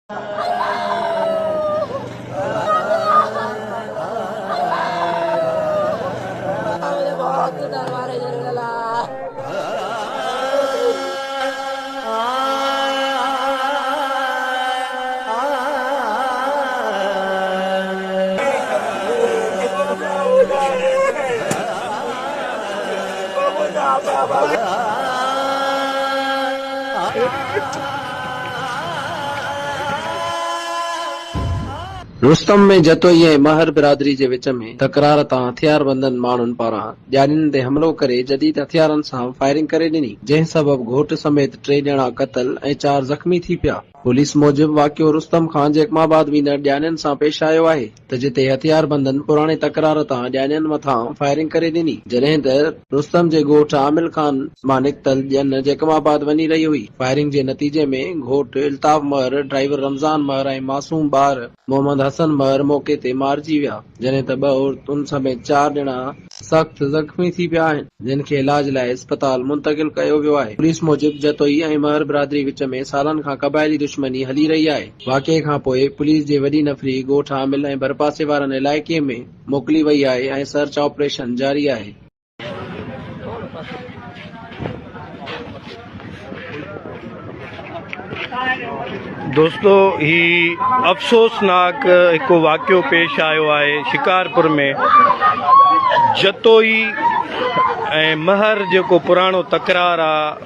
बहुत दरबारे जरगला रुस्तम में जतोई ऐं महर बिरादरी जे विच में तकरार तां हथियारबंदनि माण्हुनि पारां ॼाणियुनि ते हमलो करे जदीद हथियारनि सां फायरिंग करे ॾिनी, जंहिं सबबि घोट समेत 3 ॼणा क़तल ऐं 4 ज़ख़्मी थी पिया। पुलिस मूजिबि वाक़ियो रुस्तम खां जैकमाबाद वेंदड़ ॼाणियुनि सां पेश आयो आहे त जिते हथियारबंदनि पुराणे तकरार तां ॼाणियुनि मथां फायरिंग करे ॾिनी, जॾहिं त रुस्तम जे ॻोठ आमिल खान मां निकितल ॼन जैकमाबाद वञी रही हुई। फायरिंग जे नतीजे में घोट इल्ताफ़ महर, ड्राइवर रमज़ान महर ऐं मासूम ॿार मोहम्मद हसन महर मौके ते मारिजी विया, जॾहिं त 2 औरतुनि समेत 4 ॼणा सख़्त ज़ख़्मी थी पिया आहिनि, जिन खे इलाज लाइ अस्पताल मुंतक़िल कयो वियो आहे। पुलिस मूजिबि जतोई ऐं महर बिरादरी विच में सालनि खां क़बाइली दुश्मनी हली रही आहे। वाक़िए खां पोइ पुलिस जी वॾी नफ़री ॻोठ आमिल ऐं भरपासे वारनि इलाइक़े में मोकिली वई आहे ऐं सर्च ऑपरेशन जारी आहे। दोस्तों, ही अफ़सोसनाक एक वाक़ियो पेश आयो है शिकारपुर में। जतोई ऐं महर जो पुराणो तकरार आ